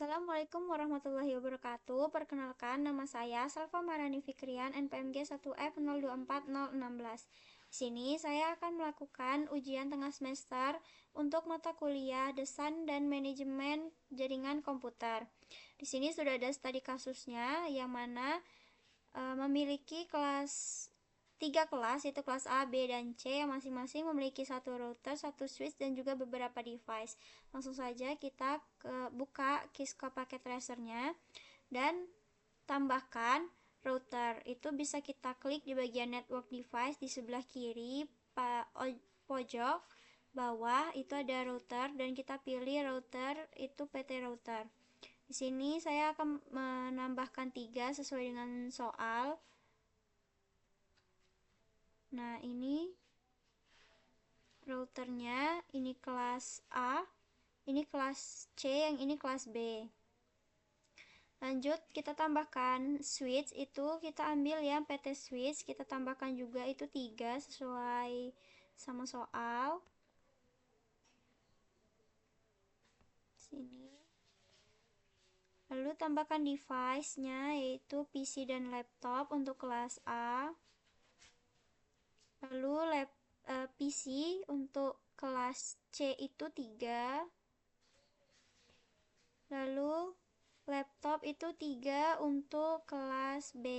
Assalamualaikum warahmatullahi wabarakatuh. Perkenalkan, nama saya Salva Marani Fikrian, NPMG 1F024016. Di sini saya akan melakukan ujian tengah semester untuk mata kuliah Desain dan Manajemen Jaringan Komputer. Di sini sudah ada studi kasusnya yang mana memiliki tiga kelas, yaitu kelas A, B, dan C, yang masing-masing memiliki satu router, satu switch, dan juga beberapa device. Langsung saja kita buka Cisco Packet Tracer-nya dan tambahkan router. Itu bisa kita klik di bagian network device di sebelah kiri pojok bawah, itu ada router dan kita pilih router itu PT router. Di sini saya akan menambahkan 3 sesuai dengan soal. Nah, ini routernya, ini kelas A, ini kelas C, yang ini kelas B. Lanjut, kita tambahkan switch, itu kita ambil yang PT switch, kita tambahkan juga itu 3 sesuai sama soal. Sini. Lalu tambahkan device-nya, yaitu PC dan laptop untuk kelas A. Lalu PC untuk kelas C itu 3. Lalu laptop itu 3 untuk kelas B.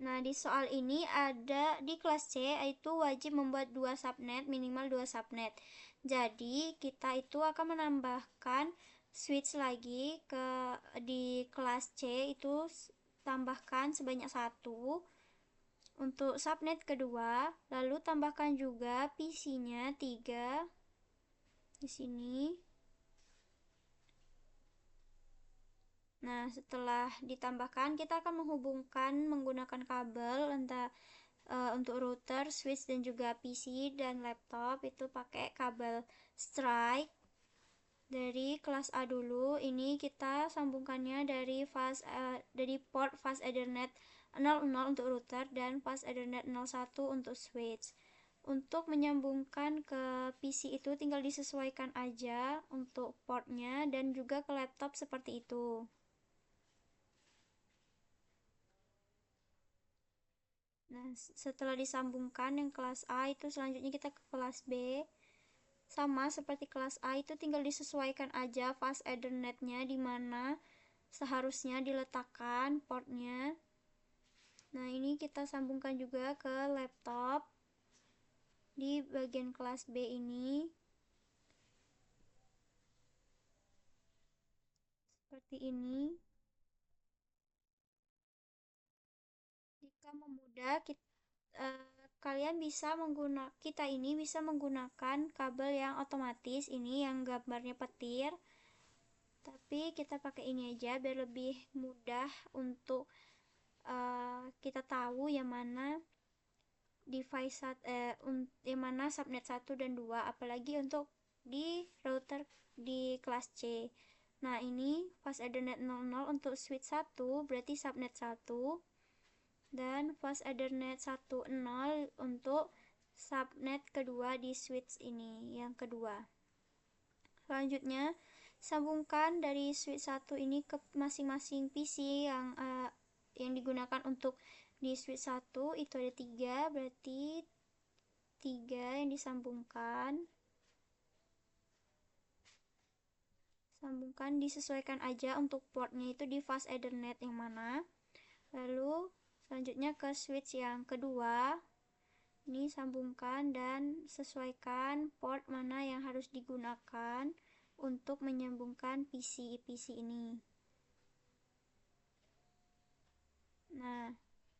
Nah, di soal ini ada di kelas C itu wajib membuat 2 subnet, minimal 2 subnet. Jadi, kita itu akan menambahkan switch lagi di kelas C, itu tambahkan sebanyak 1 untuk subnet kedua, lalu tambahkan juga PC-nya 3 di sini. Nah, setelah ditambahkan, kita akan menghubungkan menggunakan kabel untuk router, switch, dan juga PC dan laptop. Itu pakai kabel strike dari kelas A dulu. Ini kita sambungkannya dari port fast Ethernet 00 untuk router dan fast Ethernet 01 untuk switch. Untuk menyambungkan ke PC itu tinggal disesuaikan aja untuk portnya dan juga ke laptop seperti itu. Nah, setelah disambungkan yang kelas A, itu selanjutnya kita ke kelas B. Sama seperti kelas A, itu tinggal disesuaikan aja fast Ethernet-nya di mana seharusnya diletakkan portnya. Nah, ini kita sambungkan juga ke laptop di bagian kelas B ini. Seperti ini. Jika memudah, kalian kita ini bisa menggunakan kabel yang otomatis, ini yang gambarnya petir. Tapi kita pakai ini aja biar lebih mudah untuk kita tahu yang mana yang mana subnet 1 dan 2, apalagi untuk di router di kelas C. Nah, ini fast Ethernet 00 untuk switch 1 berarti subnet 1, dan fast Ethernet 10 untuk subnet kedua di switch ini yang kedua. Selanjutnya, sambungkan dari switch 1 ini ke masing-masing PC yang digunakan untuk di switch 1 itu ada 3, berarti 3 yang disambungkan. Sambungkan, disesuaikan aja untuk portnya itu di fast Ethernet yang mana. Lalu selanjutnya ke switch yang kedua. Ini sambungkan dan sesuaikan port mana yang harus digunakan untuk menyambungkan PC ini. Nah,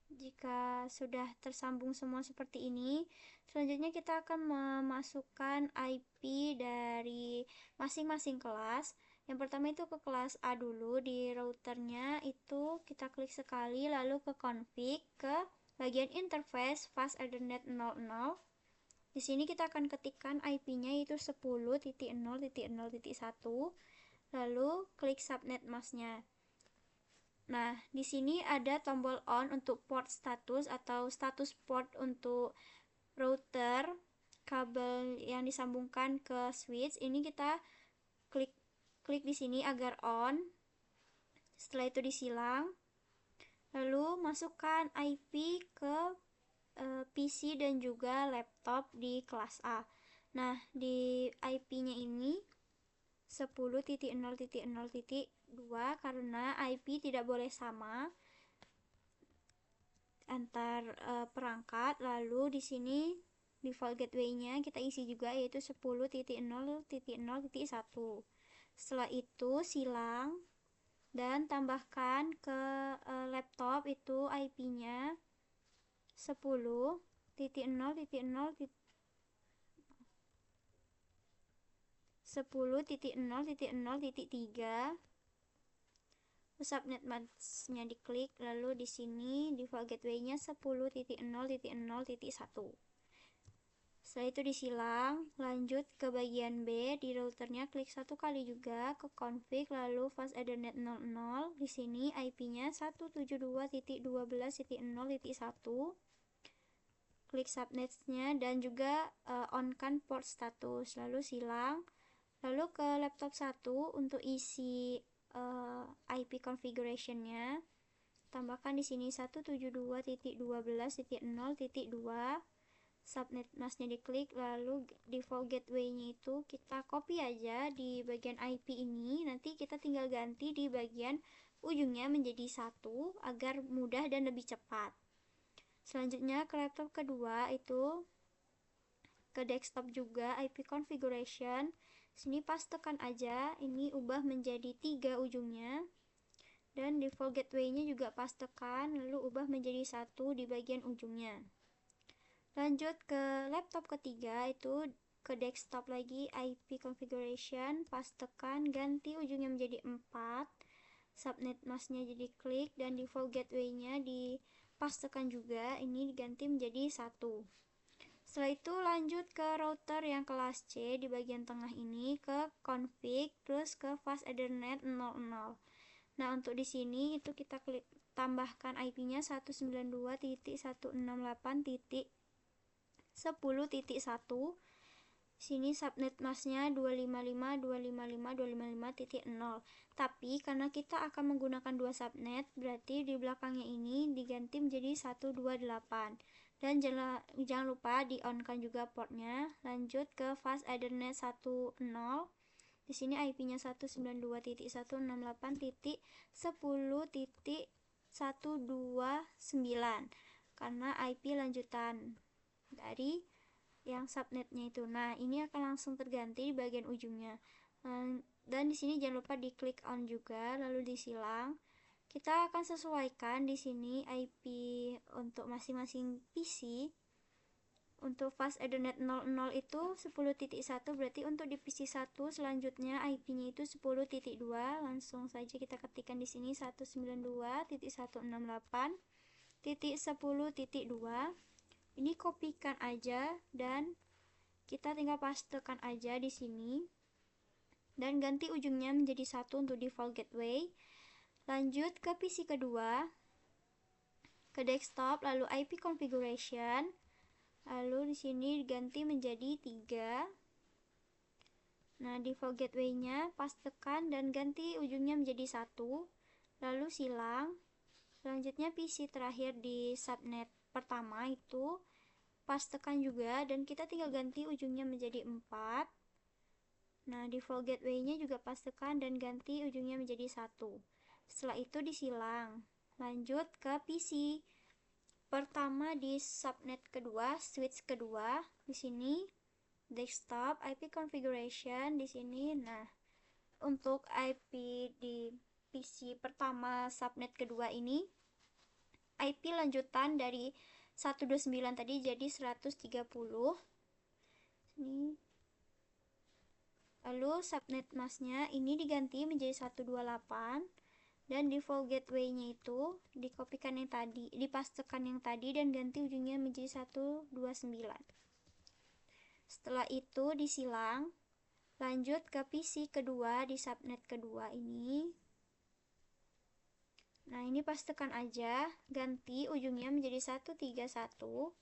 jika sudah tersambung semua seperti ini, selanjutnya kita akan memasukkan IP dari masing-masing kelas. Yang pertama itu ke kelas A dulu, di routernya itu kita klik sekali, lalu ke config, ke bagian interface fast Ethernet 00. Di sini kita akan ketikkan IP-nya yaitu 10.0.0.1, lalu klik subnet mask-nya. Nah, di sini ada tombol on untuk port status atau status port untuk router, kabel yang disambungkan ke switch, ini kita klik di sini agar on. Setelah itu disilang, lalu masukkan IP ke PC dan juga laptop di kelas A. Nah, di IP-nya ini 10.0.0.2 karena IP tidak boleh sama antar perangkat. Lalu di sini default gateway-nya kita isi juga, yaitu 10.0.0.1. Setelah itu silang dan tambahkan ke laptop itu IP-nya 10.0.0.3. Subnet mask-nya diklik, lalu di sini default gateway-nya 10.0.0.1. Setelah itu disilang, lanjut ke bagian B. Di routernya klik satu kali juga ke config, lalu fast ethernet 00. Di sini IP-nya 172.12.0.1. Klik subnetnya dan juga on-kan port status, lalu silang. Lalu ke laptop 1 untuk isi IP configuration-nya, tambahkan di sini 172.12.0.2. Subnet mask-nya diklik, lalu default gateway-nya itu kita copy aja di bagian IP ini. Nanti kita tinggal ganti di bagian ujungnya menjadi 1 agar mudah dan lebih cepat. Selanjutnya ke laptop kedua itu ke desktop juga, IP configuration. Sini pastekan aja, ini ubah menjadi 3 ujungnya, dan default gateway-nya juga pastekan, lalu ubah menjadi 1 di bagian ujungnya. Lanjut ke laptop ketiga, itu ke desktop lagi, IP configuration, pastekan, ganti ujungnya menjadi 4, subnet mask-nya jadi klik, dan default gateway-nya dipastekan juga, ini diganti menjadi 1. Setelah itu lanjut ke router yang kelas C di bagian tengah ini, ke config, terus ke fast ethernet 00. Nah, untuk di sini itu kita klik tambahkan IP-nya 192.168.10.1. Sini subnet mask-nya 255.255.255.0. Tapi karena kita akan menggunakan 2 subnet, berarti di belakangnya ini diganti menjadi 128. Dan jangan lupa di on-kan juga portnya. Lanjut ke fast ethernet 10. Di sini IP-nya 192.168.10.129 karena IP lanjutan dari yang subnetnya itu. Nah, ini akan langsung terganti di bagian ujungnya. Dan di sini jangan lupa diklik on juga, lalu disilang. Kita akan sesuaikan di sini IP untuk masing-masing PC. Untuk fast ethernet 00 itu 10.1, berarti untuk di PC 1 selanjutnya IP-nya itu 10.2. Langsung saja kita ketikkan di sini 192.168.10.2. Ini kopikan aja dan kita tinggal pastekan aja di sini. Dan ganti ujungnya menjadi 1 untuk default gateway. Lanjut ke PC kedua, ke desktop, lalu IP configuration, lalu di sini diganti menjadi 3. Nah, default gateway-nya pastekan dan ganti ujungnya menjadi 1, lalu silang. Selanjutnya PC terakhir di subnet pertama itu pastekan juga dan kita tinggal ganti ujungnya menjadi 4. Nah, default gateway-nya juga pastekan dan ganti ujungnya menjadi 1. Setelah itu disilang. Lanjut ke PC pertama di subnet kedua, switch kedua. Di sini desktop, IP configuration di sini. Nah, untuk IP di PC pertama subnet kedua ini IP lanjutan dari 129 tadi jadi 130. Ini. Lalu subnet mask-nya ini diganti menjadi 128. Dan default gateway-nya itu dikopikan yang tadi, dipastekan yang tadi dan ganti ujungnya menjadi 129. Setelah itu disilang. Lanjut ke PC kedua di subnet kedua ini. Nah, ini pastekan aja, ganti ujungnya menjadi 131.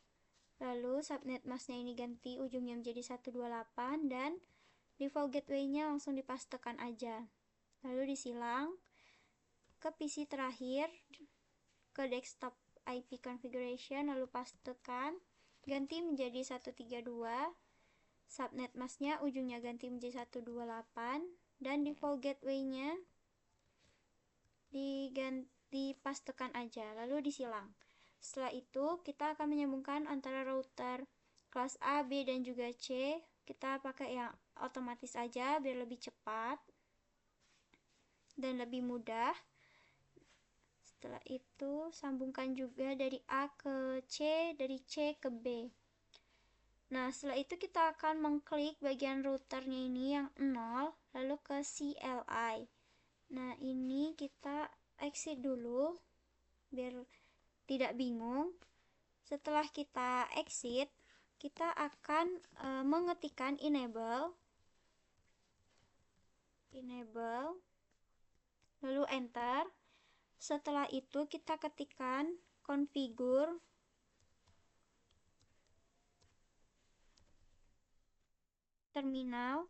Lalu subnet masknya ini ganti ujungnya menjadi 128 dan default gateway-nya langsung dipastekan aja. Lalu disilang ke PC terakhir, ke desktop IP configuration, lalu pastekan, ganti menjadi 132, subnet masknya ujungnya ganti menjadi 128, dan default gateway-nya dipastekan aja, lalu disilang. Setelah itu kita akan menyambungkan antara router kelas A, B, dan juga C. Kita pakai yang otomatis aja biar lebih cepat dan lebih mudah. Setelah itu sambungkan juga dari A ke C, dari C ke B. Nah, setelah itu kita akan mengklik bagian routernya ini yang 0, lalu ke CLI. Nah, ini kita exit dulu biar tidak bingung. Setelah kita exit, kita akan mengetikkan enable, lalu enter. Setelah itu kita ketikkan configure terminal,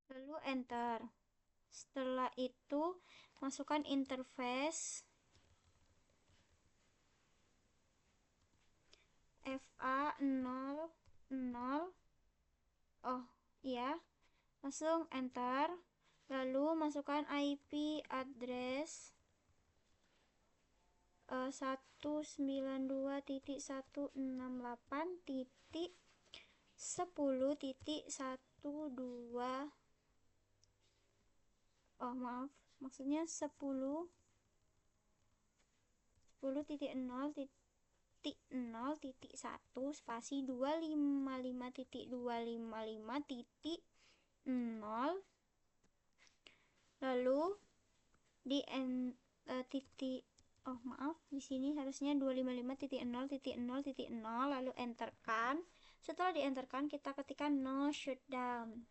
lalu enter. Setelah itu masukkan interface FA00. Oh iya, langsung enter. Lalu masukkan IP address 192.168.10.12. Oh maaf, maksudnya 10.0.0.1 spasi 255.255.0, lalu di titik, oh maaf, di sini harusnya 255.0.0.0, lalu enterkan. Setelah dienterkan kita ketikkan no shutdown,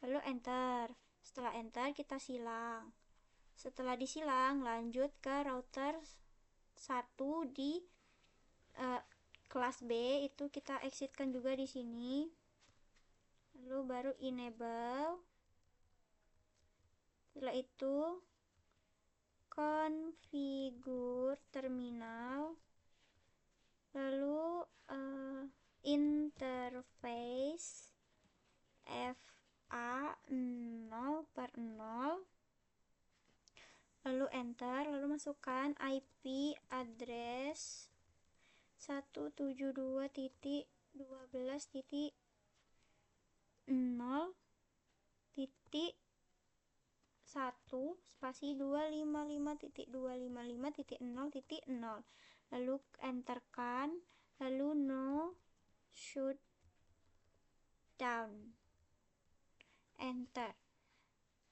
lalu enter. Setelah enter kita silang. Setelah disilang lanjut ke router 1 di kelas B, itu kita exitkan juga di sini. Lalu baru enable. Setelah itu configure terminal, lalu interface FA0/0, lalu enter, lalu masukkan IP address 172.12.0.1 spasi 255.255.0.0, lalu enterkan, lalu no shutdown, enter.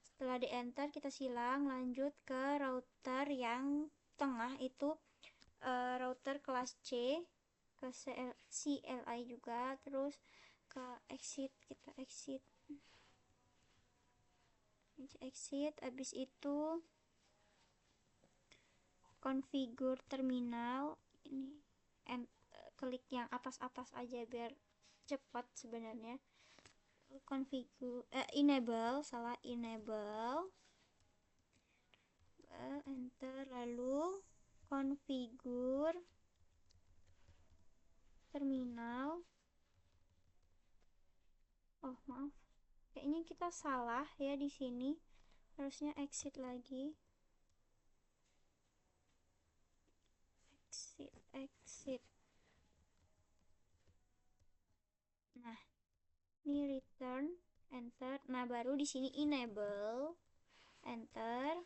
Setelah di enter kita silang, lanjut ke router yang tengah, itu router kelas C, ke CLI juga, terus ke exit, kita exit, habis itu configure terminal, ini klik yang atas-atas aja biar cepat sebenarnya. Configure enable, enter, lalu configure terminal. Oh maaf, kayaknya kita salah ya di sini, harusnya exit lagi. Exit. Nah, ini return, enter. Nah, baru di sini enable, enter.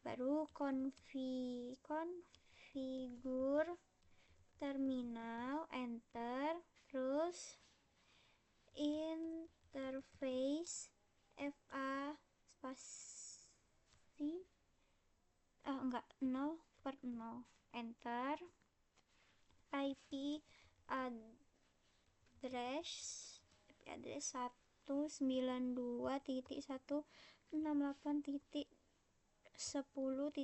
Baru configure terminal, enter. Terus interface FA spasi enggak, 0/0, enter. IP address 192.168.10.12 10.1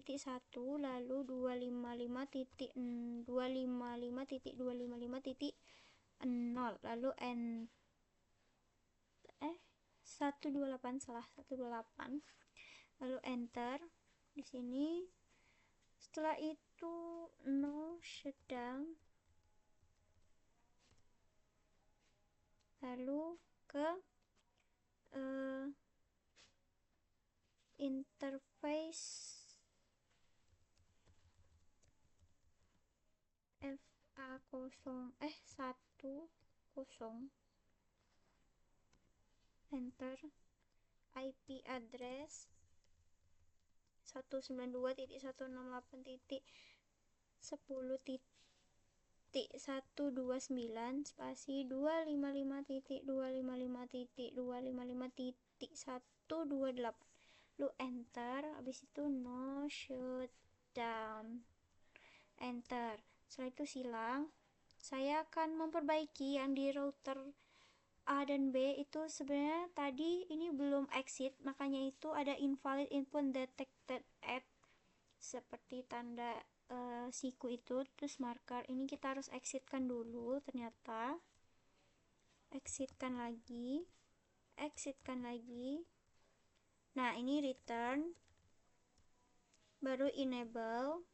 lalu 255.255.255.0 lalu 128 salah 128 lalu enter di sini. Setelah itu no shutdown, lalu ke interface FA0 10 enter IP address 192.168.10.129 spasi 255.255.255.128 lu enter. Habis itu no shutdown, enter. Setelah itu silang. Saya akan memperbaiki yang di router A dan B itu sebenarnya tadi ini belum exit, makanya itu ada invalid input detected at seperti tanda siku itu, terus marker ini kita harus exitkan dulu. Ternyata exitkan lagi. Nah ini return, baru enable,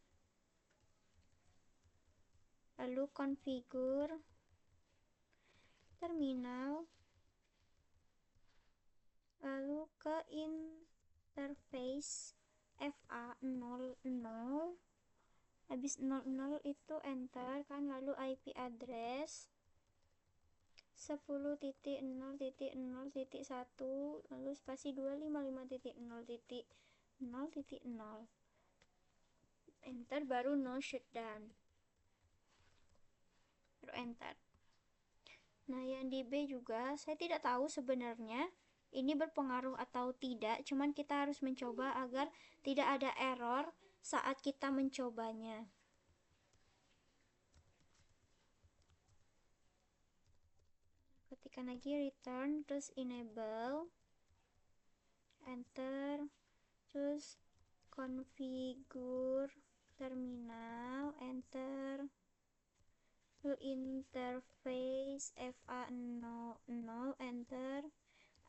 lalu configure terminal, lalu ke interface FA00. Habis 00 itu enter kan, lalu IP address 10.0.0.1 lalu spasi 255.0.0.0 enter, baru no shutdown, baru enter. Nah yang di B juga saya tidak tahu sebenarnya ini berpengaruh atau tidak, cuman kita harus mencoba agar tidak ada error saat kita mencobanya. Ketikkan lagi return, terus enable, enter, terus configure terminal, enter, lalu interface FA00, enter,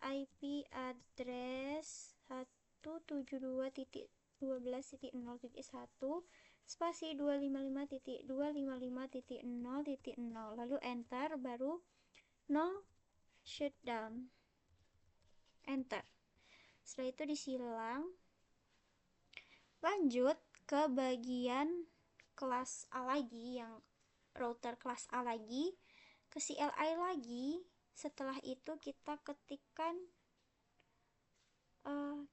IP address 172.12.0.1 spasi 255.255.0.0 lalu enter, baru no shutdown, enter. Setelah itu disilang, lanjut ke bagian kelas A lagi, yang router kelas A lagi, ke CLI lagi. Setelah itu kita ketikkan,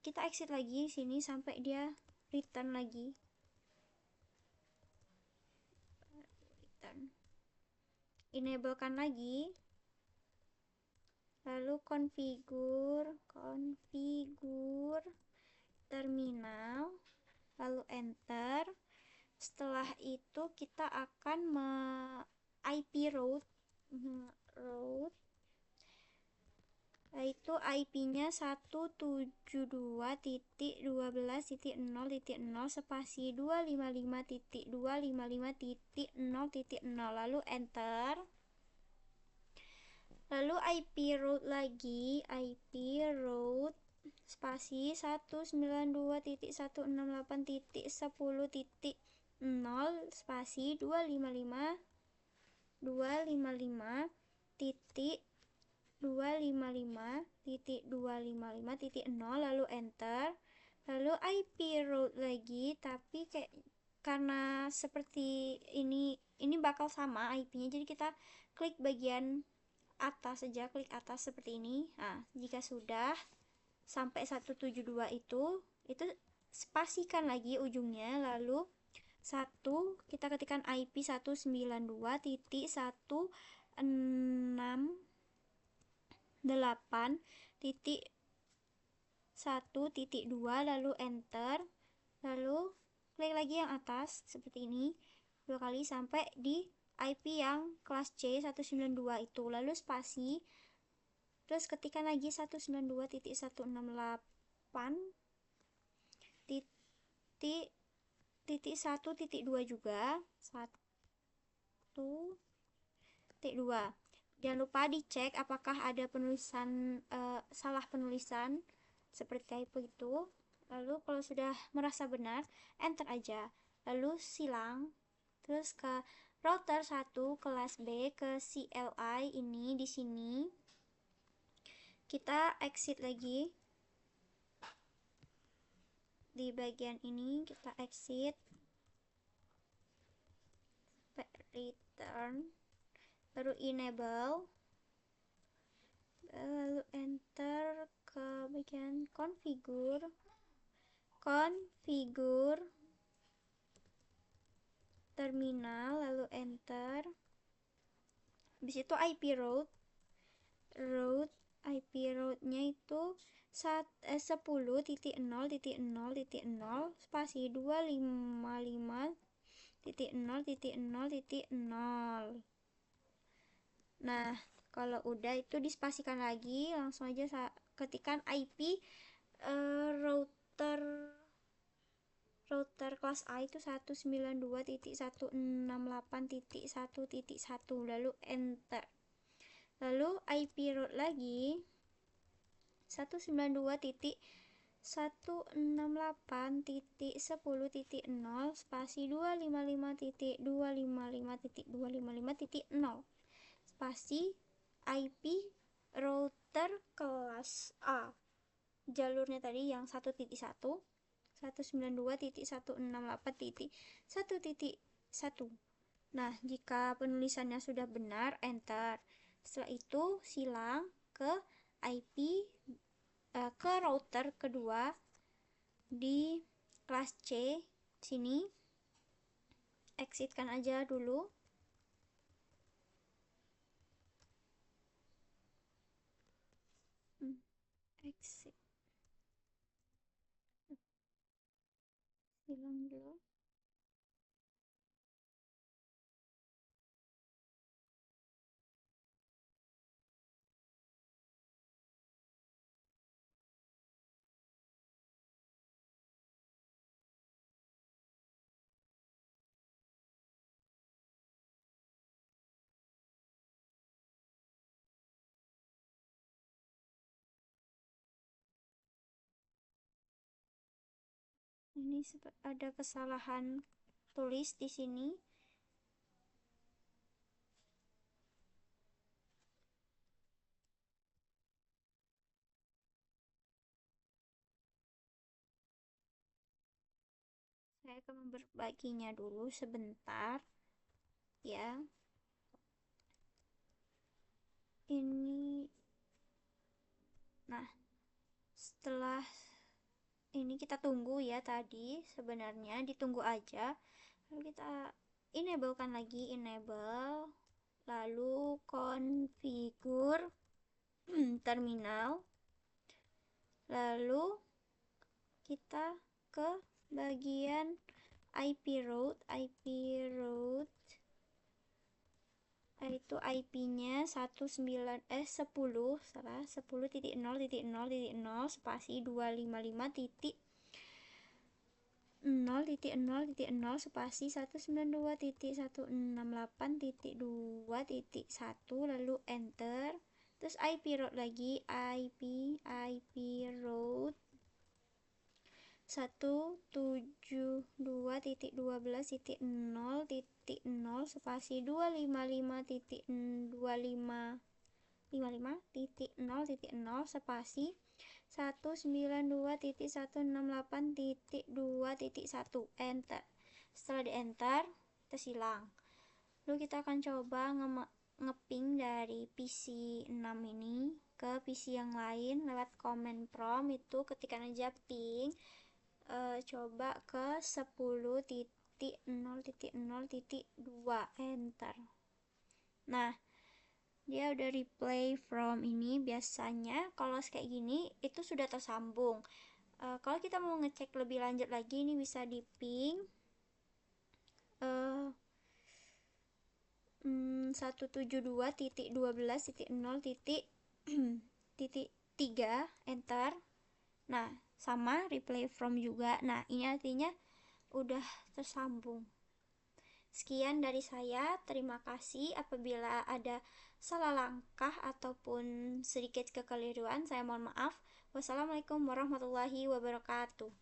kita exit lagi sini sampai dia return lagi. Enablekan lagi, lalu configure terminal, lalu enter. Setelah itu kita akan IP route, yaitu IP-nya 172.12.0.0 spasi 255.255.0.0 lalu enter. Lalu IP route lagi, IP route spasi 192.168.10.0 spasi 255.255.0 lalu enter. Lalu IP route lagi, tapi karena seperti ini bakal sama IP-nya, jadi kita klik bagian atas saja, klik atas seperti ini. Nah, jika sudah sampai 172 itu spasikan lagi ujungnya, lalu kita ketikkan IP 192.168.1.2 lalu enter, lalu klik lagi yang atas seperti ini 2 kali sampai di IP yang kelas C 192 itu, lalu spasi, terus ketikkan lagi 192.168 titik 1.2 juga. 1.2. Jangan lupa dicek apakah ada penulisan salah penulisan seperti typo itu. Lalu kalau sudah merasa benar, enter aja. Lalu silang terus ke router 1 kelas B ke CLI ini di sini. Kita exit lagi. Di bagian ini kita exit. Return. Baru enable. Lalu enter ke bagian configure terminal, lalu enter. Habis itu IP route nya itu 10.0.0.0 spasi 255.0.0.0. Nah, kalau udah itu dispasikan lagi, langsung aja ketikkan IP router kelas A itu 192.168.1.1, lalu enter. Lalu IP route lagi 192.168.10.0 spasi 255.255.255.0 spasi IP router kelas A. Jalurnya tadi yang 1.1 192.168.1.1. Nah, jika penulisannya sudah benar, enter. Setelah itu silang ke IP ke router kedua di kelas C sini. Exitkan aja dulu. Exit. Silang dulu. Ini ada kesalahan tulis di sini. Saya akan memperbaikinya dulu sebentar ya. Ini, nah, setelah ini kita tunggu ya, tadi sebenarnya ditunggu aja. Lalu kita enablekan lagi, enable, lalu configure terminal, lalu kita ke bagian IP route itu IP-nya 10.0.0.0 spasi 255.0.0.0 spasi 192.168.2.1, lalu enter. Terus IP route lagi, IP route 172.12.0.0 spasi 255.0.0 spasi 192.168.2.1, enter. Setelah di enter, kita silang. Lalu kita akan coba ngeping dari PC 6 ini ke PC yang lain lewat command prompt. Itu ketikkan aja ping coba ke 10.0.0.2, enter. Nah, dia udah replay from ini. Biasanya kalau kayak gini itu sudah tersambung. Kalau kita mau ngecek lebih lanjut lagi, ini bisa di ping 172.12.0.3, enter. Nah, sama replay from juga. Nah, ini artinya udah tersambung. Sekian dari saya, terima kasih. Apabila ada salah langkah ataupun sedikit kekeliruan, saya mohon maaf. Wassalamualaikum warahmatullahi wabarakatuh.